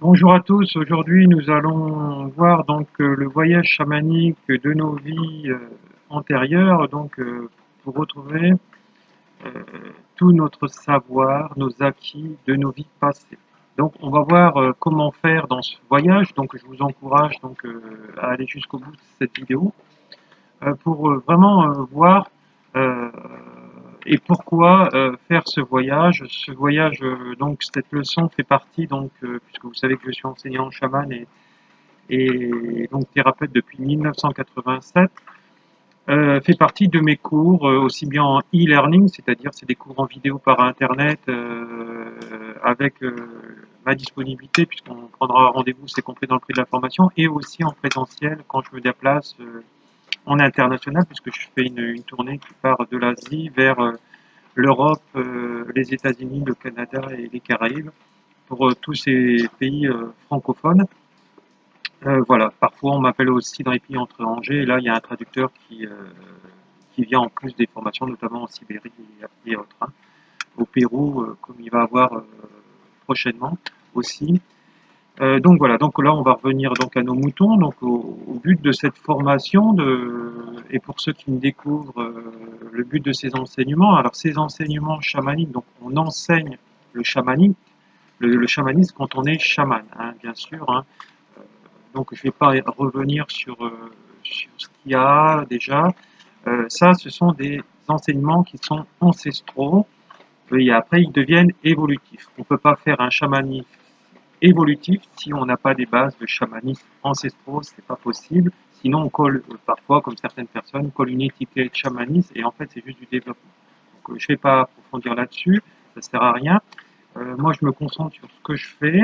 Bonjour à tous, aujourd'hui nous allons voir le voyage chamanique de nos vies antérieures, pour retrouver euh, tout notre savoir, nos acquis de nos vies passées. Donc on va voir comment faire dans ce voyage, donc je vous encourage à aller jusqu'au bout de cette vidéo pour vraiment voir euh, et pourquoi faire ce voyage. Ce voyage, cette leçon fait partie, puisque vous savez que je suis enseignant chaman et donc thérapeute depuis 1987, fait partie de mes cours, aussi bien en e-learning, c'est-à-dire c'est des cours en vidéo par Internet avec ma disponibilité, puisqu'on prendra rendez-vous, c'est compris dans le prix de la formation, et aussi en présentiel quand je me déplace en international, puisque je fais une tournée qui part de l'Asie vers l'Europe, les États-Unis, le Canada et les Caraïbes, pour tous ces pays francophones. Voilà, parfois on m'appelle aussi dans les pays étrangers, et là il y a un traducteur qui vient en plus des formations, notamment en Sibérie et autres, hein. Au Pérou, comme il va avoir prochainement aussi. Donc voilà, donc là on va revenir donc à nos moutons, au but de cette formation, et pour ceux qui me découvrent, le but de ces enseignements, alors ces enseignements chamaniques, donc on enseigne le chamanisme, le chamanisme quand on est chaman, hein, bien sûr, hein. Donc je ne vais pas revenir sur ce qu'il y a déjà. Ça, ce sont des enseignements qui sont ancestraux et après ils deviennent évolutifs. On ne peut pas faire un chamanisme évolutif si on n'a pas des bases de chamanisme ancestraux, c'est pas possible. Sinon, on colle parfois, comme certaines personnes, colle une étiquette chamanisme et en fait c'est juste du développement. Donc je ne vais pas approfondir là-dessus, ça sert à rien. Moi, je me concentre sur ce que je fais.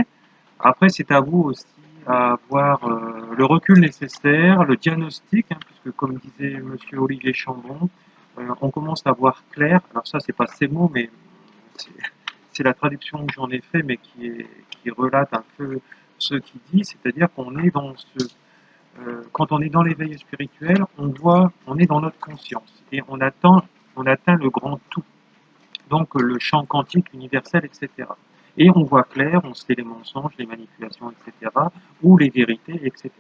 Après, c'est à vous aussi à avoir le recul nécessaire, le diagnostic, hein, puisque comme disait Monsieur Olivier Chambon, on commence à voir clair. Alors ça, c'est pas ces mots, mais c'est c'est la traduction que j'en ai fait, mais qui relate un peu ce qu'il dit, c'est-à-dire qu'on est dans quand on est dans l'éveil spirituel, on voit, on est dans notre conscience et on atteint le grand tout, donc le champ quantique universel, etc. Et on voit clair, on sait les mensonges, les manipulations, etc., ou les vérités, etc.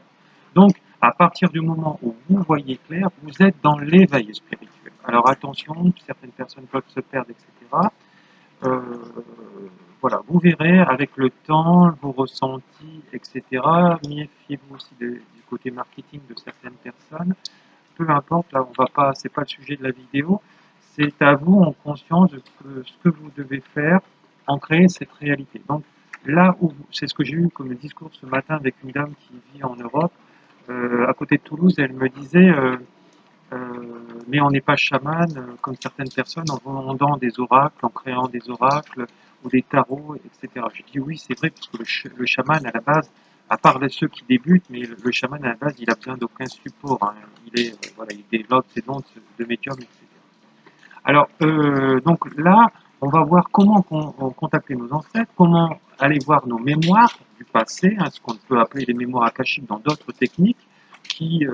Donc, à partir du moment où vous voyez clair, vous êtes dans l'éveil spirituel. Alors attention, certaines personnes peuvent se perdre, etc. Euh, voilà, vous verrez avec le temps, vos ressentis, etc. Méfiez-vous aussi du côté marketing de certaines personnes. Peu importe, là, on va pas, c'est pas le sujet de la vidéo. C'est à vous, en conscience, de ce que vous devez faire, en créer cette réalité. Donc, là où, c'est ce que j'ai eu comme discours ce matin avec une dame qui vit en Europe, à côté de Toulouse, elle me disait, mais on n'est pas chaman comme certaines personnes en vendant des oracles, en créant des oracles ou des tarots, etc. Je dis oui, c'est vrai, parce que le chaman, à la base, à part ceux qui débutent, mais le chaman, à la base, il a besoin d'aucun support, hein. Voilà, il développe ses dons de médium, etc. Alors, donc là, on va voir comment contacter nos ancêtres, comment aller voir nos mémoires du passé, hein, ce qu'on peut appeler les mémoires akashiques dans d'autres techniques, qui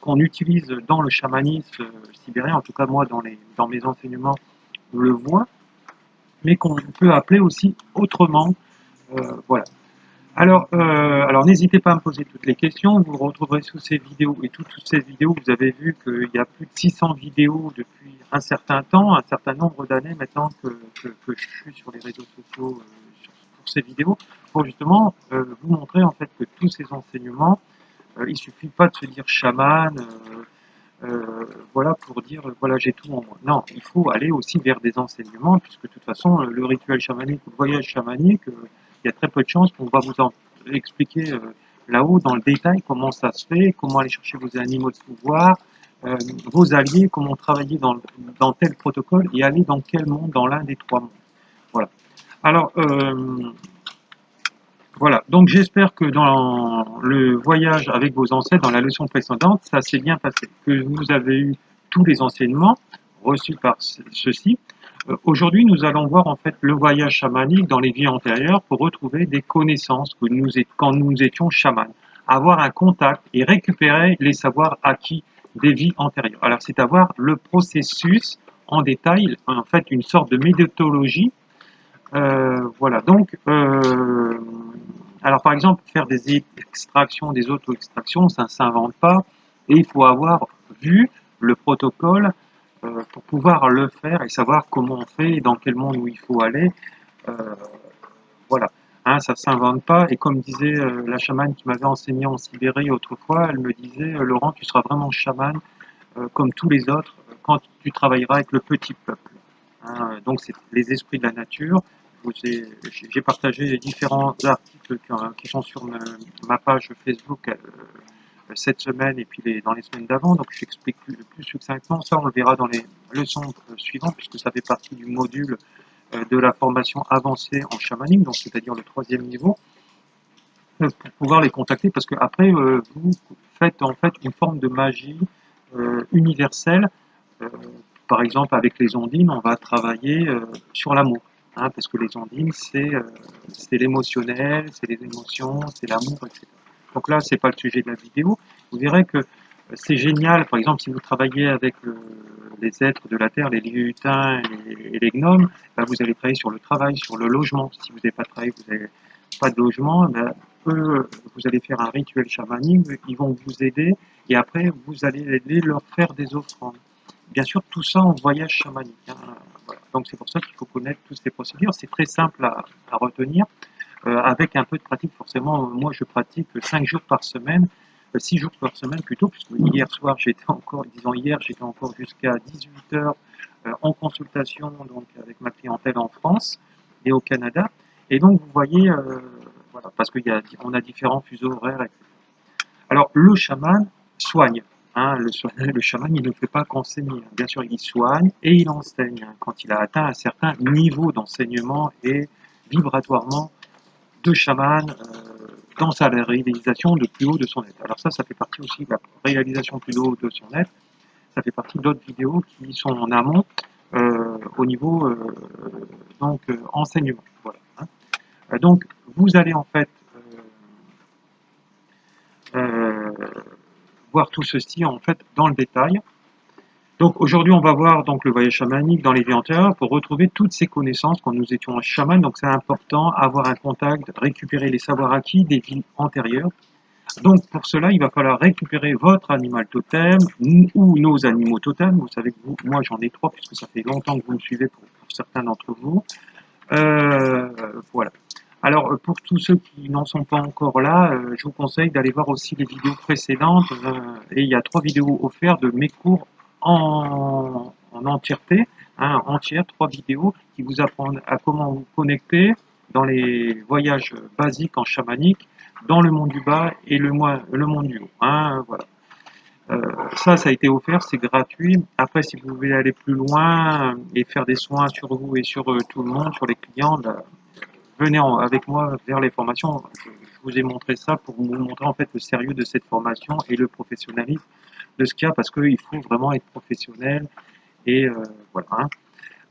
qu'on utilise dans le chamanisme sibérien, en tout cas moi dans mes enseignements, je le vois, mais qu'on peut appeler aussi autrement. Voilà. Alors n'hésitez pas à me poser toutes les questions, vous retrouverez sous ces vidéos, et toutes ces vidéos, vous avez vu qu'il y a plus de 600 vidéos depuis un certain temps, un certain nombre d'années maintenant que je suis sur les réseaux sociaux pour ces vidéos, pour justement vous montrer en fait que tous ces enseignements, il suffit pas de se dire chaman, voilà, pour dire voilà, j'ai tout en moi. Non, il faut aller aussi vers des enseignements, puisque de toute façon, le rituel chamanique ou le voyage chamanique, il y a très peu de chances qu'on va vous en expliquer là-haut dans le détail comment ça se fait, comment aller chercher vos animaux de pouvoir, vos alliés, comment travailler dans tel protocole et aller dans quel monde, dans l'un des trois mondes. Voilà. Alors, voilà, donc j'espère que dans le voyage avec vos ancêtres, dans la leçon précédente, ça s'est bien passé, que vous avez eu tous les enseignements reçus par ceux-ci. Aujourd'hui, nous allons voir en fait le voyage chamanique dans les vies antérieures pour retrouver des connaissances que quand nous étions chamans, avoir un contact et récupérer les savoirs acquis des vies antérieures. Alors, c'est avoir le processus en détail, en fait une sorte de méthodologie Voilà, donc, alors par exemple, faire des extractions, des auto-extractions, ça ne s'invente pas, et il faut avoir vu le protocole pour pouvoir le faire et savoir comment on fait et dans quel monde où il faut aller. Euh, voilà, hein, ça ne s'invente pas, et comme disait la chamane qui m'avait enseigné en Sibérie autrefois, elle me disait, Laurent, tu seras vraiment chaman comme tous les autres quand tu travailleras avec le petit peuple. Hein, donc c'est les esprits de la nature. J'ai partagé les différents articles qui sont sur ma page Facebook cette semaine et puis dans les semaines d'avant. Donc j'explique plus succinctement. Ça, on le verra dans les leçons suivantes, puisque ça fait partie du module de la formation avancée en chamanique, donc c'est-à-dire le 3e niveau, pour pouvoir les contacter, parce que après vous faites en fait une forme de magie universelle. Euh, Par exemple, avec les ondines, on va travailler sur l'amour, hein, parce que les ondines, c'est l'émotionnel, c'est les émotions, c'est l'amour, etc. Donc là, c'est pas le sujet de la vidéo. Vous verrez que c'est génial. Par exemple, si vous travaillez avec les êtres de la Terre, les lutins et les gnomes, ben, vous allez travailler sur le travail, sur le logement. Si vous n'avez pas de travail, vous n'avez pas de logement, ben, vous allez faire un rituel chamanique, ils vont vous aider, et après, vous allez aider leur faire des offrandes. Bien sûr, tout ça en voyage chamanique. Hein, voilà. Donc c'est pour ça qu'il faut connaître toutes ces procédures. C'est très simple à retenir, avec un peu de pratique. Forcément, moi je pratique 5 jours par semaine, 6 jours par semaine plutôt, puisque hier soir j'étais encore, disons hier, j'étais encore jusqu'à 18 heures en consultation donc avec ma clientèle en France et au Canada. Et donc vous voyez, voilà, parce qu'on a différents fuseaux horaires, etc. Alors, le chaman soigne. Hein, le chaman, il ne fait pas qu'enseigner. Bien sûr, il soigne et il enseigne hein, quand il a atteint un certain niveau d'enseignement et vibratoirement de chaman dans sa réalisation de plus haut de son être. Alors ça fait partie aussi de la réalisation plus haut de son être. Ça fait partie d'autres vidéos qui sont en amont au niveau enseignement. Voilà, hein. Donc, vous allez en fait euh, voir tout ceci en fait dans le détail. Donc aujourd'hui, on va voir donc le voyage chamanique dans les vies antérieures pour retrouver toutes ces connaissances quand nous étions chaman. Donc c'est important, avoir un contact, récupérer les savoirs acquis des vies antérieures. Donc pour cela, il va falloir récupérer votre animal totem ou nos animaux totems. Vous savez que moi j'en ai 3 puisque ça fait longtemps que vous me suivez pour certains d'entre vous. Voilà. Alors, pour tous ceux qui n'en sont pas encore là, je vous conseille d'aller voir aussi les vidéos précédentes. Et il y a 3 vidéos offertes de mes cours en entièreté, hein, entière, 3 vidéos qui vous apprennent à comment vous connecter dans les voyages basiques en chamanique, dans le monde du bas et le monde du haut. Hein, voilà. Ça a été offert, c'est gratuit. Après, si vous voulez aller plus loin et faire des soins sur vous et sur tout le monde, sur les clients, venez avec moi vers les formations. Je vous ai montré ça pour vous montrer en fait le sérieux de cette formation et le professionnalisme de ce qu'il y a, parce qu'il faut vraiment être professionnel et voilà. Hein.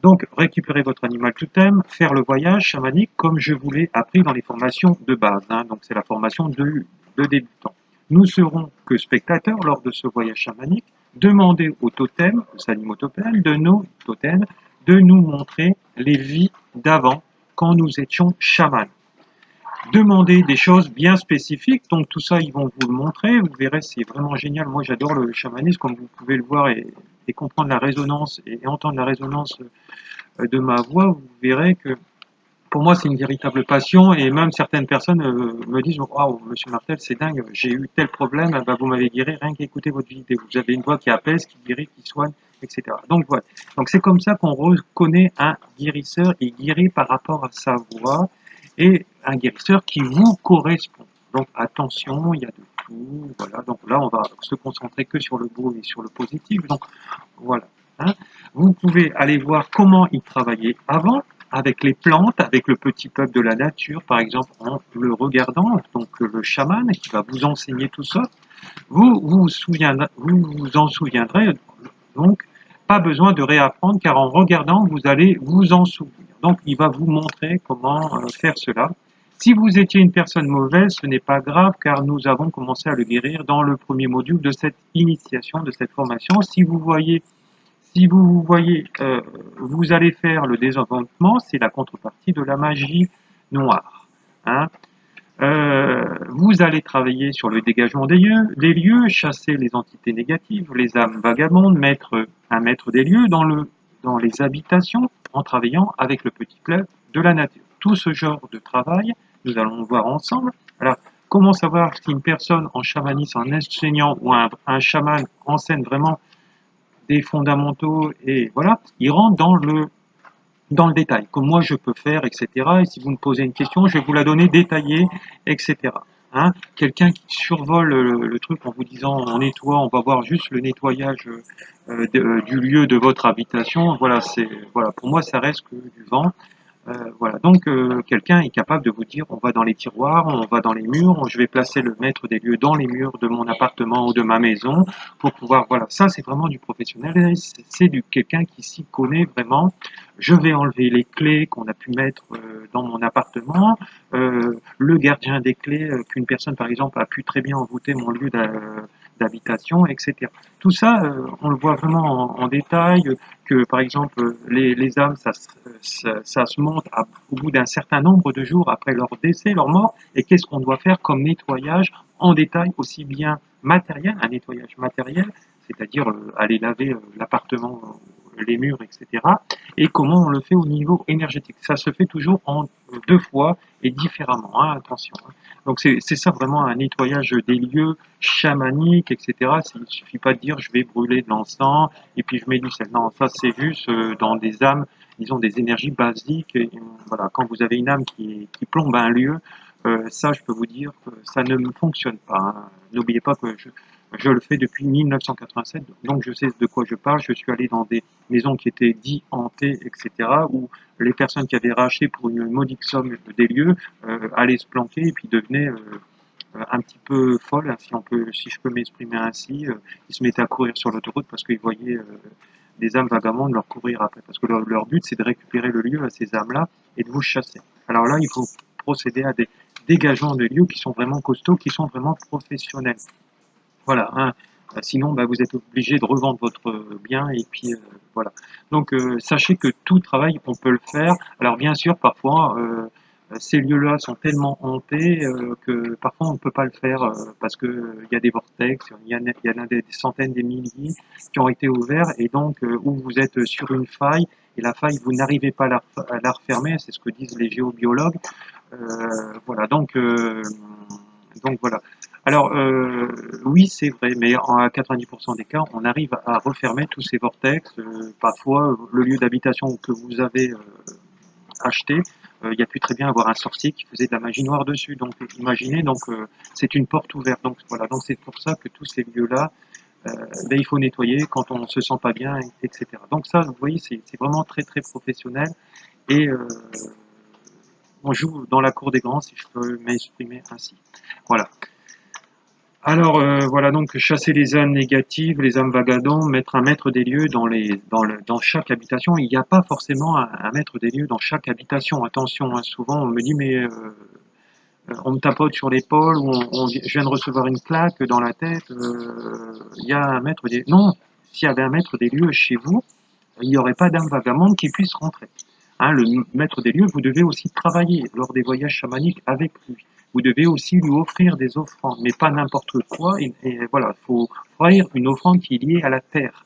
Donc, récupérez votre animal totem, faire le voyage chamanique comme je vous l'ai appris dans les formations de base. Hein. Donc, c'est la formation de débutant. Nous serons que spectateurs lors de ce voyage chamanique. Demandez aux totems, aux animaux totems, de nos totems, de nous montrer les vies d'avant quand nous étions chamans. Demandez des choses bien spécifiques, donc tout ça ils vont vous le montrer, vous verrez c'est vraiment génial, moi j'adore le chamanisme comme vous pouvez le voir et comprendre la résonance et entendre la résonance de ma voix, vous verrez que pour moi c'est une véritable passion et même certaines personnes me disent waouh monsieur Martel c'est dingue, j'ai eu tel problème, bah, vous m'avez guéri rien qu'écouter votre vidéo, vous avez une voix qui apaise, qui guérit, qui soigne, etc. Donc voilà, donc c'est comme ça qu'on reconnaît un guérisseur et guéri par rapport à sa voix et un guérisseur qui vous correspond. Donc attention, il y a de tout, voilà, donc là on va se concentrer que sur le beau et sur le positif, donc voilà. Hein. Vous pouvez aller voir comment il travaillait avant, avec les plantes, avec le petit peuple de la nature, par exemple, en le regardant, donc le chaman qui va vous enseigner tout ça, vous vous en souviendrez, donc pas besoin de réapprendre, car en regardant, vous allez vous en souvenir. Donc il va vous montrer comment faire cela. Si vous étiez une personne mauvaise, ce n'est pas grave, car nous avons commencé à le guérir dans le premier module de cette initiation, de cette formation. Si vous voyez Si vous voyez, vous allez faire le désenchantement, c'est la contrepartie de la magie noire. Hein. Vous allez travailler sur le dégagement des lieux, chasser les entités négatives, les âmes vagabondes, mettre un maître des lieux dans les habitations en travaillant avec le petit club de la nature. Tout ce genre de travail, nous allons le voir ensemble. Alors, comment savoir si une personne en chamanisme, en enseignant ou un chaman enseigne vraiment des fondamentaux et voilà, il rentre dans le détail, comme moi je peux faire, etc. Et si vous me posez une question, je vais vous la donner détaillée, etc. Hein, quelqu'un qui survole le truc en vous disant on nettoie, on va voir juste le nettoyage du lieu de votre habitation, voilà, voilà, pour moi ça reste que du vent. Voilà, donc quelqu'un est capable de vous dire on va dans les tiroirs, on va dans les murs, je vais placer le maître des lieux dans les murs de mon appartement ou de ma maison pour pouvoir, voilà, ça c'est vraiment du professionnel, c'est du quelqu'un qui s'y connaît vraiment. Je vais enlever les clés qu'on a pu mettre dans mon appartement, le gardien des clés qu'une personne par exemple a pu très bien envoûter mon lieu d'habitation, etc. Tout ça, on le voit vraiment en détail, que par exemple les âmes, ça se monte au bout d'un certain nombre de jours après leur décès, leur mort, et qu'est-ce qu'on doit faire comme nettoyage en détail, aussi bien matériel, un nettoyage matériel, c'est-à-dire aller laver l'appartement, les murs, etc. Et comment on le fait au niveau énergétique. Ça se fait toujours en deux fois et différemment, hein, attention. Hein. Donc c'est ça vraiment un nettoyage des lieux chamaniques, etc. Il ne suffit pas de dire je vais brûler de l'encens et puis je mets du sel. Non, ça c'est juste dans des âmes, disons des énergies basiques. Et, voilà, quand vous avez une âme qui plombe un lieu, ça je peux vous dire que ça ne fonctionne pas. Hein. N'oubliez pas que je le fais depuis 1987, donc je sais de quoi je parle. Je suis allé dans des maisons qui étaient dites hantées, etc., où les personnes qui avaient racheté pour une modique somme des lieux allaient se planquer et puis devenaient un petit peu folles, hein, si je peux m'exprimer ainsi. Ils se mettaient à courir sur l'autoroute parce qu'ils voyaient des âmes vagabondes leur courir après. Parce que leur but, c'est de récupérer le lieu à ces âmes-là et de vous chasser. Alors là, il faut procéder à des dégagements de lieux qui sont vraiment costauds, qui sont vraiment professionnels. Voilà, hein. Sinon, bah, vous êtes obligé de revendre votre bien et puis voilà. Donc, sachez que tout travail, on peut le faire. Alors, bien sûr, parfois, ces lieux-là sont tellement hantés que parfois on ne peut pas le faire parce que il y a des vortex, il y en a des centaines, des milliers qui ont été ouverts et donc où vous êtes sur une faille et la faille, vous n'arrivez pas à la refermer, c'est ce que disent les géobiologues. Voilà, donc voilà. Alors, oui, c'est vrai, mais à 90% des cas, on arrive à refermer tous ces vortex. Parfois, le lieu d'habitation que vous avez acheté, il y a pu très bien avoir un sorcier qui faisait de la magie noire dessus. Donc, imaginez, donc c'est une porte ouverte. Donc voilà, donc c'est pour ça que tous ces lieux-là, ben, il faut nettoyer quand on se sent pas bien, etc. Donc ça, vous voyez, c'est vraiment très très professionnel et on joue dans la cour des grands, si je peux m'exprimer ainsi. Voilà. Alors voilà, donc chasser les âmes négatives, les âmes vagabondes, mettre un maître des lieux dans chaque habitation. Il n'y a pas forcément un maître des lieux dans chaque habitation. Attention, hein, souvent on me dit mais on me tapote sur l'épaule ou je viens de recevoir une claque dans la tête. Il y a un maître des lieux. Non, s'il y avait un maître des lieux chez vous, il n'y aurait pas d'âme vagabonde qui puisse rentrer. Hein, le maître des lieux, vous devez aussi travailler lors des voyages chamaniques avec lui. Vous devez aussi lui offrir des offrandes, mais pas n'importe quoi. Et voilà, il faut offrir une offrande qui est liée à la terre.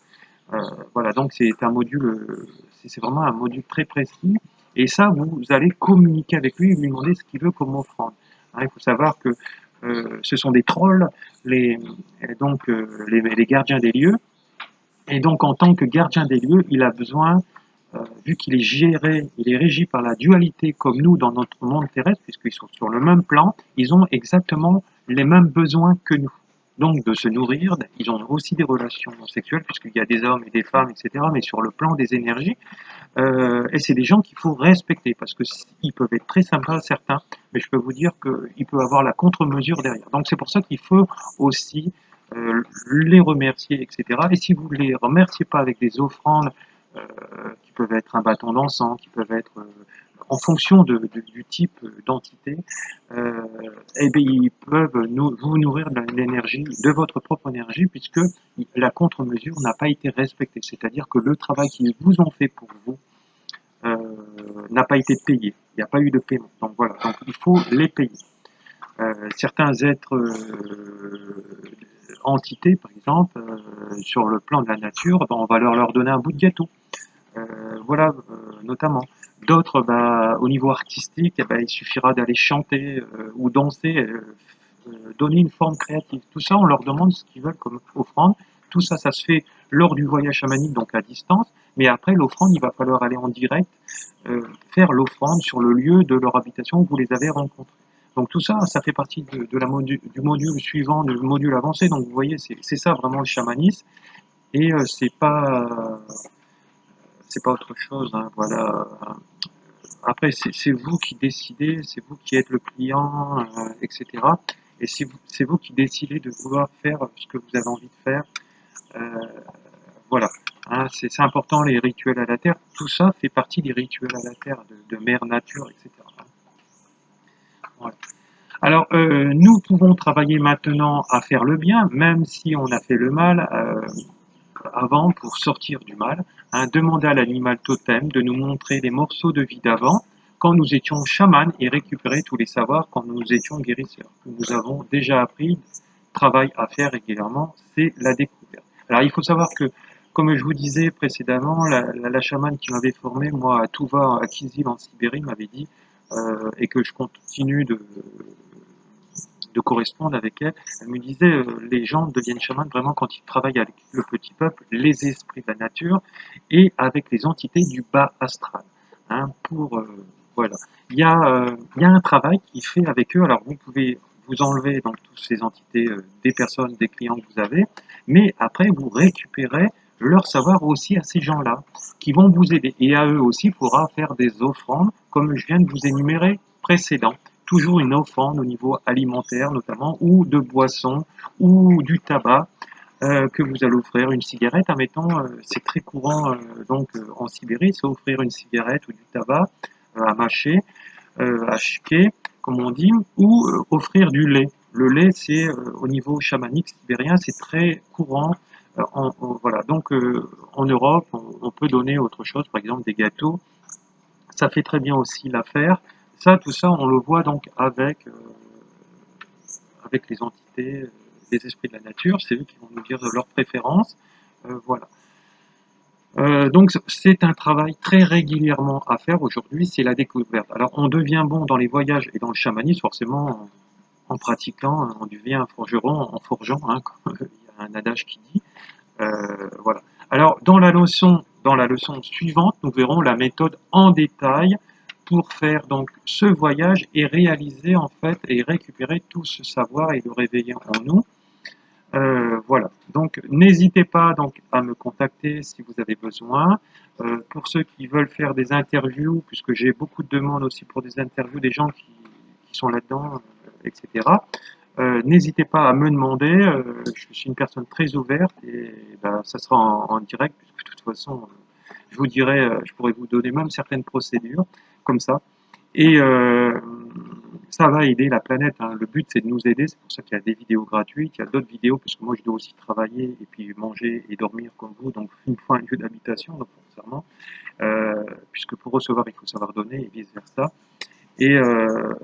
Voilà, donc c'est un module, c'est vraiment un module très précis. Et ça, vous allez communiquer avec lui et lui demander ce qu'il veut comme offrande. Hein, il faut savoir que ce sont des trolls, les gardiens des lieux. Et donc, en tant que gardien des lieux, il a besoin vu qu'il est géré, il est régi par la dualité comme nous dans notre monde terrestre, puisqu'ils sont sur le même plan, ils ont exactement les mêmes besoins que nous. Donc de se nourrir, ils ont aussi des relations sexuelles, puisqu'il y a des hommes et des femmes, etc., mais sur le plan des énergies. Et c'est des gens qu'il faut respecter, parce qu'ils peuvent être très sympas, certains, mais je peux vous dire qu'il peut avoir la contre-mesure derrière. Donc c'est pour ça qu'il faut aussi les remercier, etc. Et si vous ne les remerciez pas avec des offrandes, qui peuvent être un bâton d'encens, qui peuvent être en fonction du type d'entité, eh bien, ils peuvent vous nourrir de l'énergie, de votre propre énergie, puisque la contre-mesure n'a pas été respectée. C'est-à-dire que le travail qu'ils vous ont fait pour vous n'a pas été payé. Il n'y a pas eu de paiement. Donc voilà, donc il faut les payer. Certains êtres entités, par exemple, sur le plan de la nature, ben, on va leur donner un bout de gâteau. Voilà, notamment. D'autres, bah, au niveau artistique, eh ben, il suffira d'aller chanter ou danser, donner une forme créative. Tout ça, on leur demande ce qu'ils veulent comme offrande. Tout ça, ça se fait lors du voyage chamanique, donc à distance. Mais après, l'offrande, il va falloir aller en direct, faire l'offrande sur le lieu de leur habitation où vous les avez rencontrés. Donc tout ça, ça fait partie du module suivant, du module avancé. Donc vous voyez, c'est ça vraiment le chamanisme. Et c'est pas autre chose. Hein, voilà. Après, c'est vous qui décidez, c'est vous qui êtes le client, etc. Et c'est vous qui décidez de vouloir faire ce que vous avez envie de faire. Euh, voilà. Hein, c'est important, les rituels à la terre. Tout ça fait partie des rituels à la terre, de mère nature, etc. Voilà. Alors, nous pouvons travailler maintenant à faire le bien, même si on a fait le mal avant pour sortir du mal. Hein, demander à l'animal totem de nous montrer des morceaux de vie d'avant, quand nous étions chamans, et récupérer tous les savoirs quand nous étions guérisseurs. Nous avons déjà appris, travail à faire régulièrement, c'est la découverte. Alors, il faut savoir que, comme je vous disais précédemment, la chamane qui m'avait formé, moi, à Touva, à Kizil, en Sibérie, m'avait dit, et que je continue de correspondre avec elle. Elle me disait, les gens deviennent chamans vraiment quand ils travaillent avec le petit peuple, les esprits de la nature et avec les entités du bas astral. Hein, voilà. Il y a un travail qui est fait avec eux. Alors vous pouvez vous enlever donc toutes ces entités des personnes, des clients que vous avez, mais après vous récupérez leur savoir aussi à ces gens-là qui vont vous aider. Et à eux aussi, il faudra faire des offrandes, comme je viens de vous énumérer précédent. Toujours une offrande au niveau alimentaire notamment, ou de boissons, ou du tabac que vous allez offrir. Une cigarette, admettons, c'est très courant en Sibérie, c'est offrir une cigarette ou du tabac à mâcher, à chiquer, comme on dit, ou offrir du lait. Le lait, c'est au niveau chamanique sibérien, c'est très courant. Voilà. Donc en Europe, on peut donner autre chose, par exemple des gâteaux. Ça fait très bien aussi l'affaire. Ça, tout ça, on le voit donc avec les entités, les esprits de la nature. C'est eux qui vont nous dire leurs préférences. Voilà. Donc c'est un travail très régulièrement à faire aujourd'hui, c'est la découverte. Alors on devient bon dans les voyages et dans le chamanisme, forcément en pratiquant, on devient un forgeron en forgeant, hein, comme il y a un adage qui dit. Voilà. Alors dans la leçon suivante, nous verrons la méthode en détail pour faire donc ce voyage et réaliser en fait et récupérer tout ce savoir et le réveiller en nous. Voilà, donc n'hésitez pas donc à me contacter si vous avez besoin. Pour ceux qui veulent faire des interviews, puisque j'ai beaucoup de demandes aussi pour des interviews des gens qui sont là-dedans, etc. N'hésitez pas à me demander. Je suis une personne très ouverte et ben, ça sera en direct, puisque de toute façon, je vous dirai, je pourrais vous donner même certaines procédures comme ça. Et ça va aider la planète. Hein. Le but, c'est de nous aider. C'est pour ça qu'il y a des vidéos gratuites. Il y a d'autres vidéos, puisque moi, je dois aussi travailler et puis manger et dormir comme vous. Donc, une fois un lieu d'habitation, donc forcément. Puisque pour recevoir, il faut savoir donner et vice-versa. Et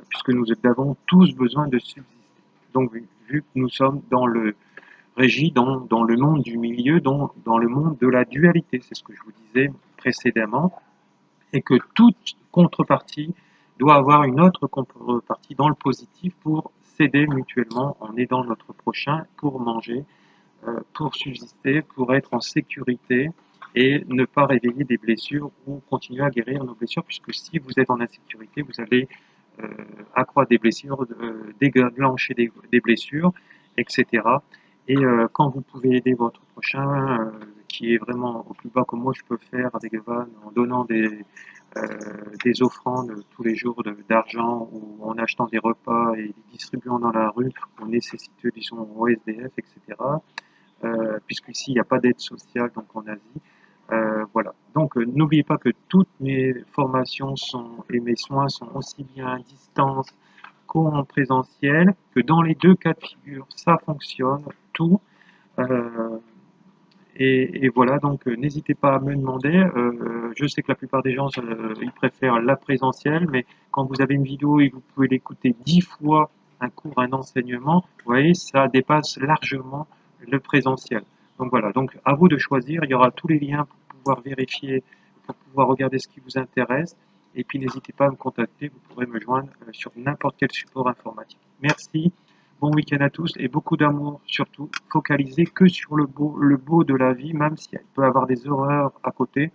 puisque nous avons tous besoin de subsister. Donc, vu que nous sommes dans le régi, dans le monde du milieu, dans le monde de la dualité, c'est ce que je vous disais précédemment, et que toute contrepartie doit avoir une autre contrepartie dans le positif pour s'aider mutuellement en aidant notre prochain pour manger, pour subsister, pour être en sécurité et ne pas réveiller des blessures ou continuer à guérir nos blessures, puisque si vous êtes en insécurité, vous allez accroître des blessures, déclencher des blessures, etc. Et quand vous pouvez aider votre prochain, qui est vraiment au plus bas comme moi je peux faire avec Evan, en donnant des offrandes tous les jours d'argent ou en achetant des repas et les distribuant dans la rue aux nécessiteux, disons au SDF, etc. Puisqu'ici il n'y a pas d'aide sociale donc en Asie, Voilà. Donc, n'oubliez pas que toutes mes formations et mes soins sont aussi bien à distance qu'en présentiel, que dans les deux cas de figure, ça fonctionne, tout. Euh, et voilà, donc n'hésitez pas à me demander. Je sais que la plupart des gens, ils préfèrent la présentielle, mais quand vous avez une vidéo et que vous pouvez l'écouter 10 fois un cours, un enseignement, vous voyez, ça dépasse largement le présentiel. Donc voilà, donc à vous de choisir. Il y aura tous les liens pour pouvoir vérifier, pour pouvoir regarder ce qui vous intéresse. Et puis n'hésitez pas à me contacter, vous pourrez me joindre sur n'importe quel support informatique. Merci. Bon week-end à tous et beaucoup d'amour, surtout focalisé que sur le beau de la vie, même si elle peut avoir des horreurs à côté.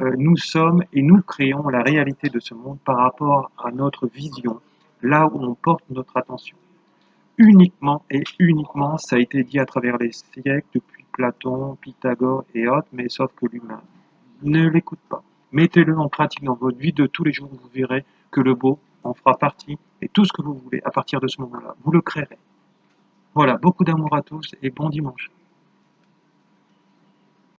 Nous sommes et nous créons la réalité de ce monde par rapport à notre vision, là où on porte notre attention. Uniquement et uniquement, ça a été dit à travers les siècles, depuis Platon, Pythagore et autres, mais sauf que l'humain ne l'écoute pas. Mettez-le en pratique dans votre vie de tous les jours, vous verrez que le beau en fera partie et tout ce que vous voulez à partir de ce moment-là, vous le créerez. Voilà, beaucoup d'amour à tous et bon dimanche.